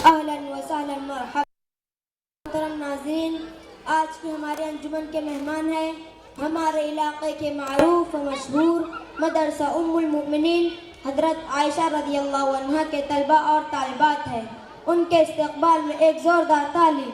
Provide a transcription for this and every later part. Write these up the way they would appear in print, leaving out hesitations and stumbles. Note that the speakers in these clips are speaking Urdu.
اہلاً وسہلاً مرحبا۔ محترم ناظرین، آج کی ہمارے انجمن کے مہمان ہیں ہمارے علاقے کے معروف و مشہور مدرسہ ام المؤمنین حضرت عائشہ رضی اللہ عنہا کے طلباء اور طالبات ہیں۔ ان کے استقبال میں ایک زوردار تالی۔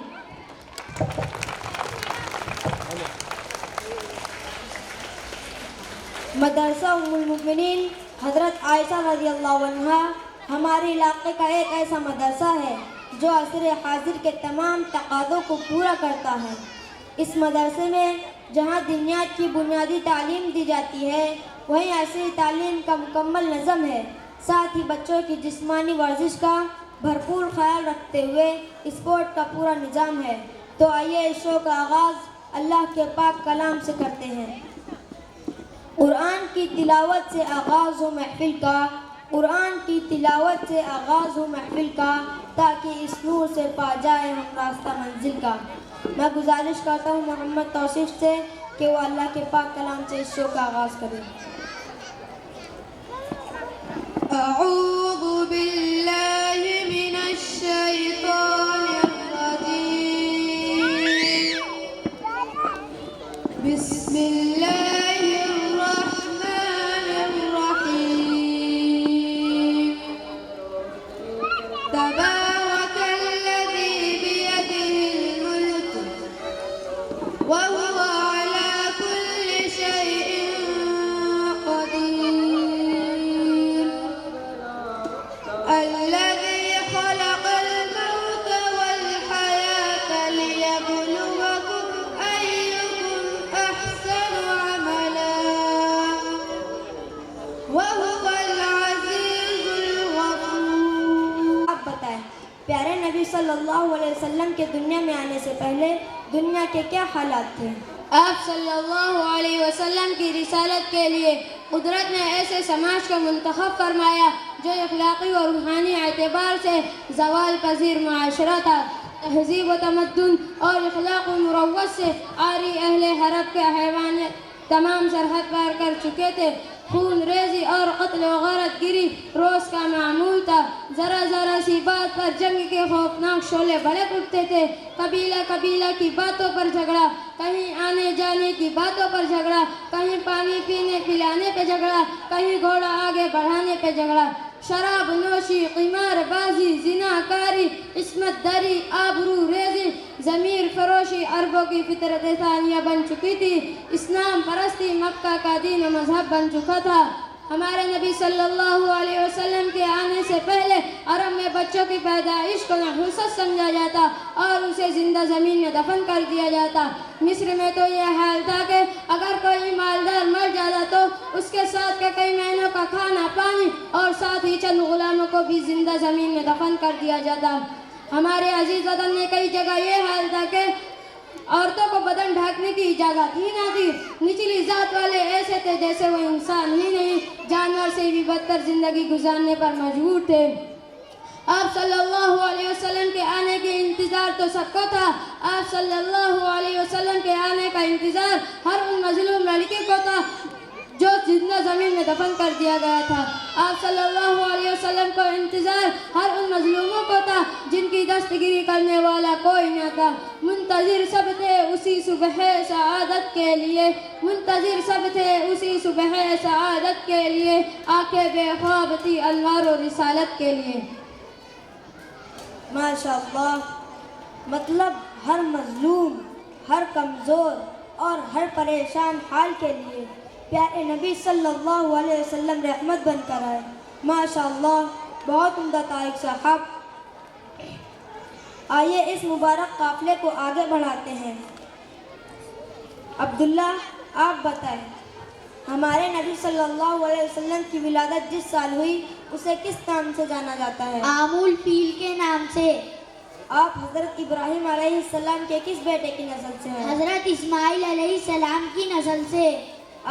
مدرسہ ام المؤمنین حضرت عائشہ رضی اللہ عنہا ہمارے علاقے کا ایک ایسا مدرسہ ہے جو عصر حاضر کے تمام تقاضوں کو پورا کرتا ہے۔ اس مدرسے میں جہاں دینیات کی بنیادی تعلیم دی جاتی ہے، وہیں عصری تعلیم کا مکمل نظم ہے۔ ساتھ ہی بچوں کی جسمانی ورزش کا بھرپور خیال رکھتے ہوئے اسپورٹ کا پورا نظام ہے۔ تو آئیے اس شو کا آغاز اللہ کے پاک کلام سے کرتے ہیں۔ قرآن کی تلاوت سے آغاز ہو محفل کا، قرآن کی تلاوت سے آغاز ہو محفل کا، تاکہ اس نور سے پا جائے ہم راستہ منزل کا۔ میں گزارش کرتا ہوں محمد توصیف سے کہ وہ اللہ کے پاک کلام سے اس شو کا آغاز کریں۔ اعوذ باللہ من الشیطان الرجیم، بسم اللہ الرحمن الرحیم، تبارک الذی بیدہ الملک وهو على كل شيء قدير، الذي خلق الموت والحياة ليبلوكم أيكم أحسن عملا وهو العزيز الغفور۔ آپ بتائیں، پیارے نبی صلی اللہ علیہ وسلم کے دنیا میں آنے سے پہلے دنیا کے کیا حالات تھے؟ آپ صلی اللہ علیہ وسلم کی رسالت کے لیے قدرت نے ایسے سماج کو منتخب فرمایا جو اخلاقی اور روحانی اعتبار سے زوال پذیر معاشرہ تھا۔ تہذیب و تمدن اور اخلاق و مروت سے عاری اہل حرب کے حیوانات تمام سرحد پار کر چکے تھے۔ خون ریزی اور قتل و غارت گری روز کا معمول تھا۔ ذرا ذرا سی بات پر جنگ کے خوفناک شعلے بھڑک اٹھتے تھے۔ قبیلہ قبیلہ کی باتوں پر جھگڑا، کہیں آنے جانے کی باتوں پر جھگڑا، کہیں پانی پینے پلانے پہ جھگڑا، کہیں گھوڑا آگے بڑھانے پہ جھگڑا۔ شراب نوشی، قمار بازی، زنا کاری، عصمت دری، آبرو ریزی، ضمیر فروشی عربوں کی فطرت ثانیہ بن چکی تھی۔ اسلام پرستی مکہ کا دین و مذہب بن چکا تھا۔ ہمارے نبی صلی اللہ علیہ وسلم کے آنے سے پہلے عرب میں بچوں کی پیدائش کو نحوست سمجھا جاتا اور اسے زندہ زمین میں دفن کر دیا جاتا۔ مصر میں تو یہ حال تھا کہ اگر کوئی مالدار مر جاتا تو اس کے ساتھ کے کئی مہینوں کا کھانا پانی اور ساتھ ہی چند غلاموں کو بھی زندہ زمین میں دفن کر دیا جاتا۔ ہمارے عزیز وطن میں کئی جگہ یہ حال تھا کہ عورتوں کو بدن ڈھانکنے کی اجازت ہی نہ تھی۔ نچلی ذات والے ایسے تھے جیسے وہ انسان ہی نہیں، جانور سے بھی بدتر زندگی گزارنے پر مجبور تھے۔ آپ صلی اللہ علیہ وسلم کے آنے کے انتظار تو سب کو تھا۔ آپ صلی اللہ علیہ وسلم کے آنے کا انتظار ہر ان مظلوم لڑکی کو تھا جو زندہ زمین میں دفن کر دیا گیا تھا۔ آپ صلی اللہ علیہ وسلم کو انتظار ہر ان مظلوموں کو تھا جن کی دستگیری کرنے والا کوئی نہ تھا۔ منتظر سب تھے اسی صبح سعادت کے لیے، منتظر سب تھے اسی صبح سعادت کے لیے، آنکھیں بے خواب تھی انوار و رسالت کے لیے۔ ماشاءاللہ، مطلب ہر مظلوم، ہر کمزور اور ہر پریشان حال کے لیے پیارے نبی صلی اللہ علیہ وسلم رحمت بن کر آئے۔ ماشاءاللہ، بہت عمدہ تاریخ صاحب۔ آئیے اس مبارک قافلے کو آگے بڑھاتے ہیں۔ عبداللہ، آپ بتائیں، ہمارے نبی صلی اللہ علیہ وسلم کی ولادت جس سال ہوئی اسے کس نام سے جانا جاتا ہے؟ عامل فیل کے نام سے۔ آپ حضرت ابراہیم علیہ السلام کے کس بیٹے کی نسل سے ہیں؟ حضرت اسماعیل علیہ السلام کی نسل سے۔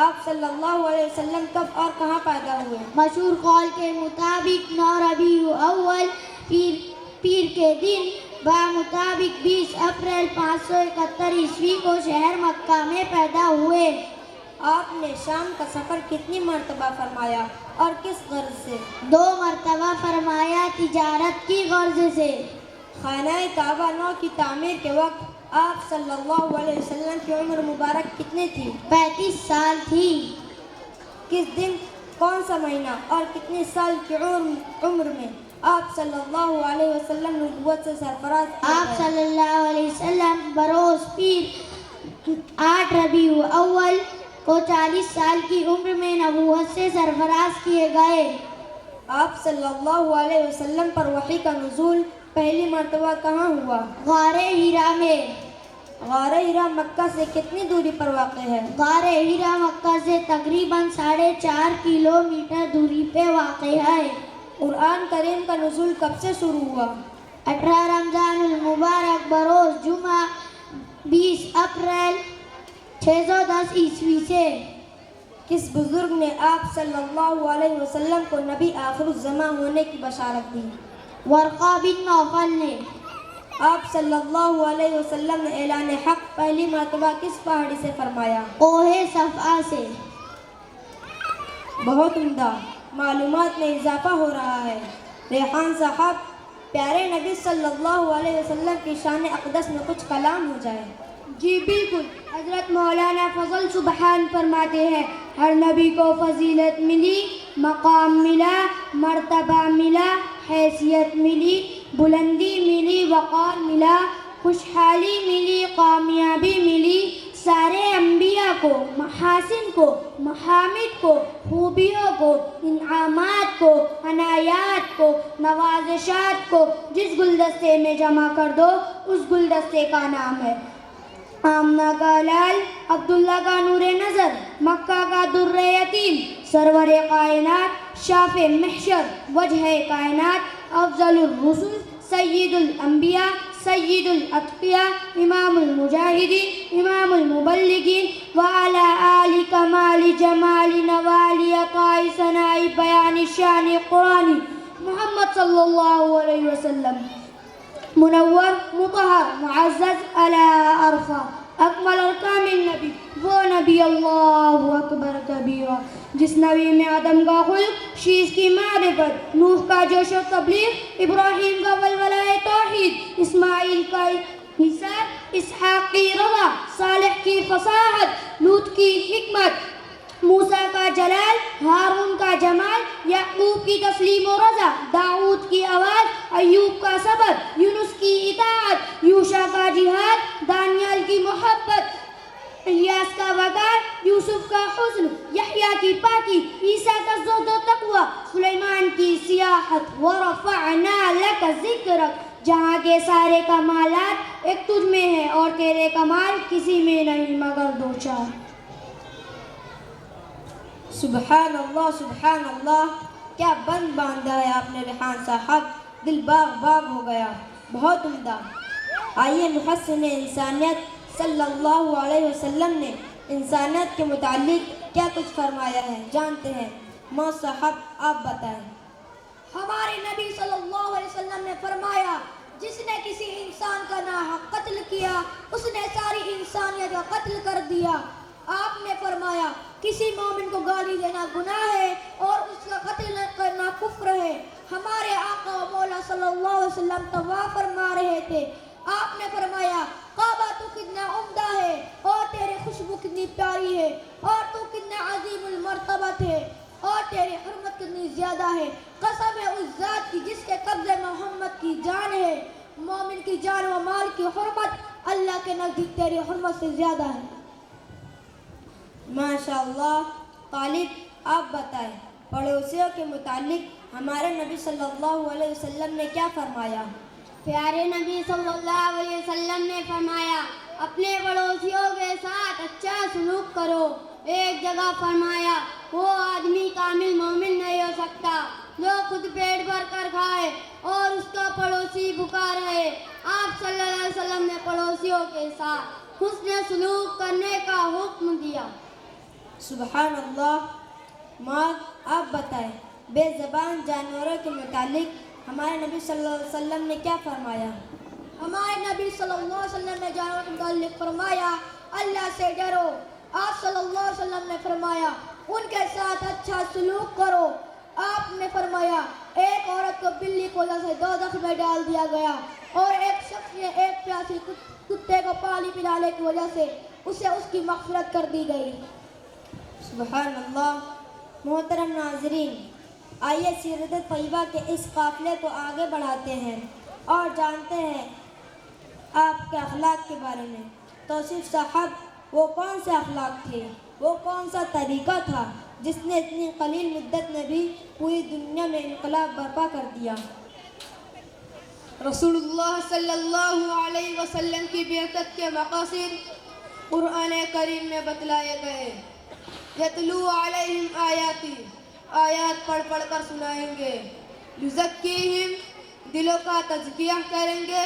آپ صلی اللہ علیہ وسلم کب اور کہاں پیدا ہوئے؟ مشہور قول کے مطابق 9 ربیع الاول پیر کے دن بمطابق 20 اپریل 571 عیسوی کو شہر مکہ میں پیدا ہوئے۔ آپ نے شام کا سفر کتنی مرتبہ فرمایا اور کس غرض سے؟ 2 مرتبہ فرمایا، تجارت کی غرض سے۔ خانہ کعبہ نو کی تعمیر کے وقت آپ صلی اللہ علیہ وسلم کی عمر مبارک کتنی تھی؟ 35 سال تھی۔ کس دن، کون سا مہینہ اور کتنے سال کی عمر میں آپ صلی اللہ علیہ وسلم نبوت سے سرفراز کیے آپ گئے؟ صلی اللہ علیہ وسلم بروز پیر 8 ربیع اول کو 40 سال کی عمر میں نبوت سے سرفراز کیے گئے۔ آپ صلی اللہ علیہ وسلم پر وحی کا نزول پہلی مرتبہ کہاں ہوا؟ غار ہیرا میں۔ غار ہرا مکہ سے کتنی دوری پر واقع ہے؟ غار ہیرا مکہ سے تقریباً 4.5 کلومیٹر دوری پہ واقع ہے۔ قرآن کریم کا نزول کب سے شروع ہوا؟ 18 رمضان المبارک بروز جمعہ 20 اپریل 610 عیسوی سے۔ کس بزرگ نے آپ صلی اللہ علیہ وسلم کو نبی آخر الزمان ہونے کی بشارت دی؟ ورقہ بن نوفل نے۔ آپ صلی اللہ علیہ وسلم نے اعلان حق پہلی مرتبہ کس پہاڑی سے فرمایا؟ کوہ صفا سے۔ بہت عمدہ، معلومات میں اضافہ ہو رہا ہے۔ ریحان صاحب، پیارے نبی صلی اللہ علیہ وسلم کی شان اقدس میں کچھ کلام ہو جائے۔ جی بالکل، حضرت مولانا فضل سبحان فرماتے ہیں ہر نبی کو فضیلت ملی، مقام ملا، مرتبہ ملا، حیثیت ملی، بلندی ملی، وقار ملا، خوشحالی ملی، کامیابی ملی۔ سارے انبیاء کو، محاسن کو، محامد کو، خوبیوں کو، انعامات کو، عنایات کو، نوازشات کو جس گلدستے میں جمع کر دو اس گلدستے کا نام ہے آمنہ کا لال، عبداللہ کا نور نظر، مکہ کا در یتیم، سرور کائنات، شاف محشر، وجہ کائنات، افضل الرسل، سید الانبیاء، سید الاتقیاء، امام المجاہدین، امام المبلغین، وعلی آل کمال جمال نوالی عطاء ثناء بیان شان قرآنی محمد صلی اللہ علیہ وسلم، منور، مطہر، معزز، اعلی عرفہ، اکمل اور کامل نبی، وہ نبی اللہ اکبر کبیرہ جس نبی میں آدم کا خلق، شیش کی معرفت، نوح کا جوش و تبلیغ، ابراہیم کا ولولہ توحید، اسماعیل کا حساب، اسحاق کی رضا، صالح کی فصاحت، لوط کی حکمت، موسیٰ کا جلال، ہارون کا جمال، یعقوب کی تسلیم و رضا، داؤد کی آواز، ایوب کا صبر، یونس کی اطاعت، یوشع کا جہاد، دانیال کی محبت، الیاس کا وقار، یوسف کا حسن، یحییٰ کی پاکی، عیسیٰ کا زہد و تقوی، سلیمان کی سیاحت، ورفعنا لک ذکرک، جہاں کے سارے کمالات ایک تجھ میں ہیں اور تیرے کمال کسی میں نہیں مگر دو چار۔ سبحان اللہ، سبحان اللہ، کیا بند باندھا ہے آپ نے ریحان صاحب، دل باغ باغ ہو گیا، بہت عمدہ۔ آئیے محسن انسانیت صلی اللہ علیہ وسلم نے انسانیت کے متعلق کیا کچھ فرمایا ہے جانتے ہیں۔ مو صاحب آپ بتائیں۔ ہمارے نبی صلی اللہ علیہ وسلم نے فرمایا جس نے کسی انسان کا ناحق قتل کیا اس نے ساری انسانیت کا قتل کر دیا۔ آپ نے فرمایا کسی مومن کو گالی دینا گناہ ہے اور اس کا قتل کرنا کفر ہے۔ ہمارے آقا و مولا صلی اللہ علیہ وسلم طواف فرما رہے تھے، آپ نے فرمایا کعبہ تو کتنا عمدہ ہے اور تیری خوشبو کتنی پیاری ہے اور تو کتنا عظیم المرتبت ہے اور تیری حرمت کتنی زیادہ ہے۔ قسم ہے اس ذات کی جس کے قبضے محمد کی جان ہے، مومن کی جان و مال کی حرمت اللہ کے نزدیک تیری حرمت سے زیادہ ہے۔ ماشاءاللہ، طالب آپ بتائیں، پڑوسیوں کے متعلق ہمارے نبی صلی اللہ علیہ وسلم نے کیا فرمایا؟ پیارے نبی صلی اللہ علیہ وسلم نے فرمایا اپنے پڑوسیوں کے ساتھ اچھا سلوک کرو۔ ایک جگہ فرمایا وہ آدمی کامل مومن نہیں ہو سکتا جو خود پیٹ بھر کر کھائے اور اس کا پڑوسی بھوکا رہے۔ آپ صلی اللہ علیہ وسلم نے پڑوسیوں کے ساتھ حسن سلوک کرنے کا حکم دیا۔ سبحان اللہ۔ ماں آپ بتائیں، بے زبان جانوروں کے متعلق ہمارے نبی صلی اللہ علیہ وسلم نے کیا فرمایا؟ ہمارے نبی صلی اللہ علیہ وسلم نے جانوروں کے متعلق فرمایا اللہ سے ڈرو۔ آپ صلی اللہ علیہ وسلم نے فرمایا ان کے ساتھ اچھا سلوک کرو۔ آپ نے فرمایا ایک عورت کو بلی کو سے دوزخ میں ڈال دیا گیا۔ اور ایک شخص نے ایک پیاسی کتے کو پانی پلانے کی وجہ سے اسے اس کی مغفرت کر دی گئی۔ سبحان اللہ۔ محترم ناظرین، آئیے سیرت طیبہ کے اس قافلے کو آگے بڑھاتے ہیں اور جانتے ہیں آپ کے اخلاق کے بارے میں۔ توصیف صاحب، وہ کون سے اخلاق تھے، وہ کون سا طریقہ تھا جس نے اتنی قلیل مدت میں بھی پوری دنیا میں انقلاب برپا کر دیا؟ رسول اللہ صلی اللہ علیہ وسلم کی بعثت کے مقاصد قرآن کریم میں بتلائے گئے۔ یتلو علیہم آیاتی، آیات پڑھ پڑھ کر سنائیں گے۔ یزکیہم، دلوں کا تزکیہ کریں گے۔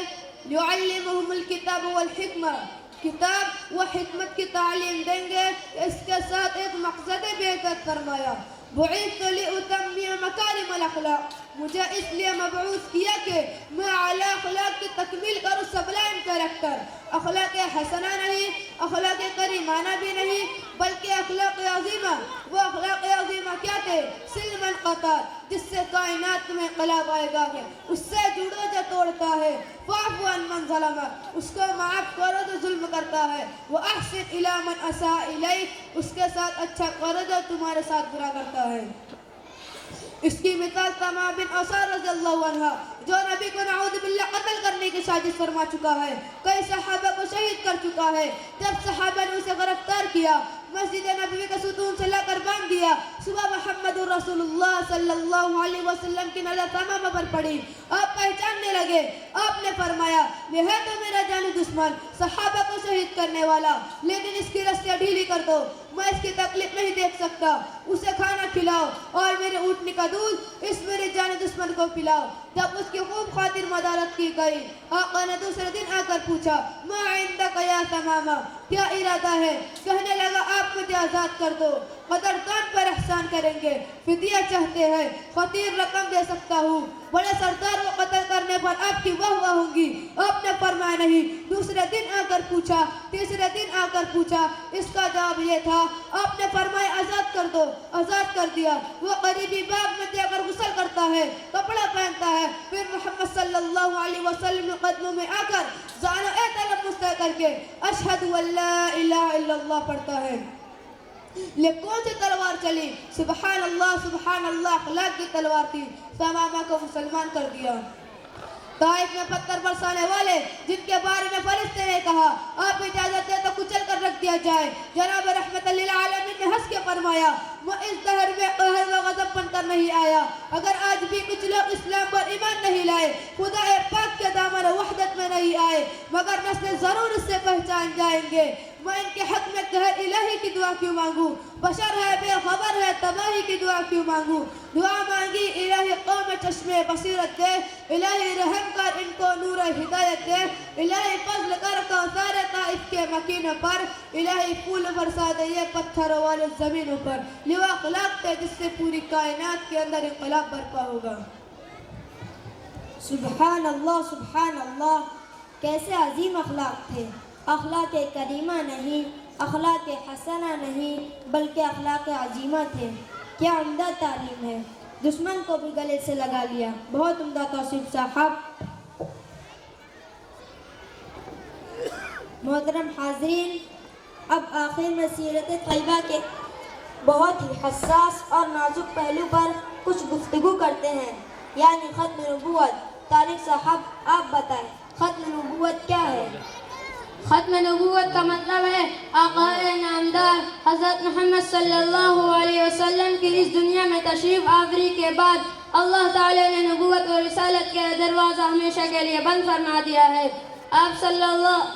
یعلمہم الکتاب والحکمہ، کتاب و حکمت کی تعلیم دیں گے۔ اس کے ساتھ ایک مقصد بعثت فرمایا، بعثت لأتمم مکارم الاخلاق، مجھے اس لیے مبعوث کیا کہ میں اعلیٰ اخلاق کی تکمیل کروں، سبلائم کریکٹر، اخلاق حسنہ نہیں، اخلاق کریمانہ بھی نہیں، بلکہ اخلاق عظیمہ۔ وہ اخلاق عظیمہ کیا تھے؟ سلم القطار، جس سے کائنات میں انقلاب آئے گا ہے، اس سے جڑو جو توڑتا ہے، فاعف عن من ظلم، اس کو معاف کرو جو ظلم کرتا ہے، واحسن الی من اساء الیک، اس کے ساتھ اچھا کرو جو تمہارے ساتھ برا کرتا ہے۔ اس کی مثال تمام بن اسار رضی اللہ عنہ، جو نبی کو نعوذ باللہ قتل کرنے کی سازش فرما چکا ہے، کئی صحابہ کو شہید کر چکا ہے۔ جب صحابہ نے اسے گرفتار کیا، مسجد نبوی کے ستون سے لا کر باندھ دیا، صبح محمد رسول اللہ صلی اللہ علیہ وسلم کی نظر تمام پر پڑی، آپ پہچاننے لگے۔ آپ نے فرمایا، یہ ہے تو میرا جانی دشمن، صحابہ کو شہید کرنے والا، لیکن اس کی رسیاں ڈھیلی کر دو، میں اس کی تکلیف نہیں دیکھ سکتا، اسے کھانا کھلاؤ اور میرے اونٹنی کا دودھ اس میرے جانی دشمن کو پلاؤ۔ جب اس کی خوب خاطر مدارت کی گئی، آقا نے دوسرے دن آ کر پوچھا، ما عندک یا تماما، کیا ارادہ ہے؟ کہنے لگا، آپ مجھے آزاد کر دو، قدردان پر احسان کریں گے، فدیہ چاہتے ہیں، خطیر رقم دے سکتا ہوں، بڑے سردار کو قتل کرنے پر آپ کی واہ واہ ہوگی۔ آپ نے فرمایا نہیں۔ دوسرے دن آ کر پوچھا، تیسرے دن آ کر پوچھا، اس کا جواب یہ تھا، آپ نے فرمایا آزاد کر دو، آزاد کر دیا۔ وہ قریبی باغ میں دے کر غسل کرتا ہے، کپڑا پہنتا ہے، پھر محمد صلی اللہ علیہ وسلم کے قدموں میں آ کر زانو اے تلفظ طے کر کے اشہد ان لا الہ الا اللہ پڑھتا ہے۔ لیکن کون سی تلوار چلی؟ سبحان اللہ، اخلاق کی تلوار تھی، ثمامہ کو مسلمان کر دیا۔ طائف میں پتھر برسانے والے جن کے بارے میں فرشتے نے کہا، آپ اجازت دیں تو کچل کر رکھ دیا جائے، جناب رحمت للعالمین نے ہنس کے فرمایا، میں اس دہر میں قہر و غضب بن کر نہیں آیا۔ اگر آج بھی کچھ لوگ اسلام پر ایمان نہیں لائے، خدا پاک کے دامن وحدت میں نہیں آئے، مگر نسلیں ضرور اس سے پہچان جائیں گے۔ میں ان کے حق میں قہر الہی کی دعا کیوں مانگوں؟ بشر ہے، بے خبر ہے، تباہی کی دعا کیوں مانگوں؟ دعا مانگی، الہی قوم چشمے بصیرت دے، الہی رحم کر ان کو نور ہدایت دے، الہی فضل کر کوثر طائف کے مکینوں پر، الہی پھول برسا دے یہ پتھروں والے زمینوں پر۔ یہ وہ اخلاق تھے جس سے پوری کائنات کے اندر انقلاب برپا ہوگا۔ سبحان اللہ، کیسے عظیم اخلاق تھے۔ اخلاق کریمہ نہیں، اخلاق حسنہ نہیں، بلکہ اخلاق عظیمہ تھے۔ کیا عمدہ تعلیم ہے، دشمن کو بھی گلے سے لگا لیا۔ بہت عمدہ توصیف صاحب۔ محترم حاضرین، اب آخر میں سیرت طیبہ کے بہت ہی حساس اور نازک پہلو پر کچھ گفتگو کرتے ہیں، یعنی ختم نبوت۔ طارق صاحب آپ بتائیں، ختم نبوت کیا ہے؟ ختم نبوت کا مطلب ہے آقا نامدار حضرت محمد صلی اللہ علیہ وسلم کی اس دنیا میں تشریف آوری کے بعد اللہ تعالی نے نبوت اور رسالت کے دروازہ ہمیشہ کے لیے بند فرما دیا ہے۔ آپ صلی اللہ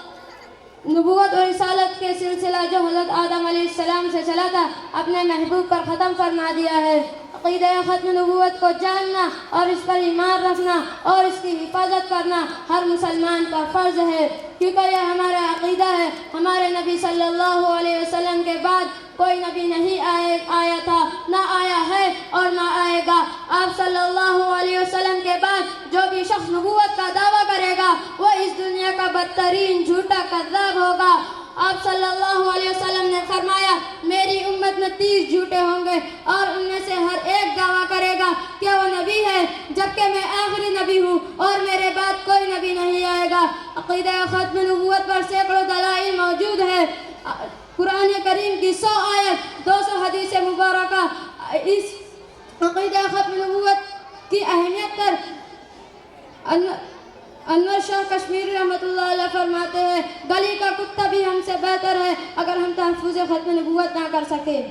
نبوت اور رسالت کے سلسلہ جو حضرت آدم علیہ السلام سے چلا تھا، اپنے محبوب پر ختم فرما دیا ہے۔ عقیدہ ختم نبوت کو جاننا اور اس پر ایمان رکھنا اور اس کی حفاظت کرنا ہر مسلمان کا فرض ہے، کیونکہ یہ ہمارا عقیدہ ہے۔ ہمارے نبی صلی اللہ علیہ وسلم کے بعد کوئی نبی نہیں آیا تھا، نہ آیا ہے اور نہ آئے گا۔ آپ صلی اللہ علیہ وسلم کے بعد جو بھی شخص نبوت کا دعویٰ کرے گا، وہ اس دنیا کا بدترین جھوٹا کذاب ہوگا۔ آپ صلی اللہ علیہ وسلم نے فرمایا، میری امت میں 29 جھوٹے ہوں گے اور ان میں سے ہر ایک دعویٰ کرے گا کہ وہ نبی ہے جبکہ میں آخری نبی ہوں اور میرے بعد کوئی نبی نہیں آئے گا۔ عقیدہ ختم نبوت پر سینکڑوں دلائل موجود ہے۔ قرآن کریم کی 100 آیت 200 حدیث مبارکہ اس عقیدہ ختم نبوت کی اہمیت پر انور شاہ کشمیری رحمۃ اللہ علیہ فرماتے ہیں گلی کا کتا بھی ہم سے بہتر ہے اگر ہم تحفظ ختم نبوت نہ کر سکے۔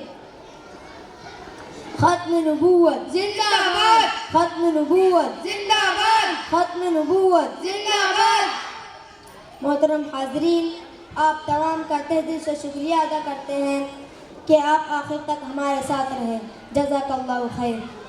ختم نبوت زندہ باد، ختم نبوت زندہ باد، ختم نبوت۔ زندہ باد۔ محترم حاضرین، آپ تمام کا تہ دل سے شکریہ ادا کرتے ہیں کہ آپ آخر تک ہمارے ساتھ رہے۔ جزاک اللہ خیر۔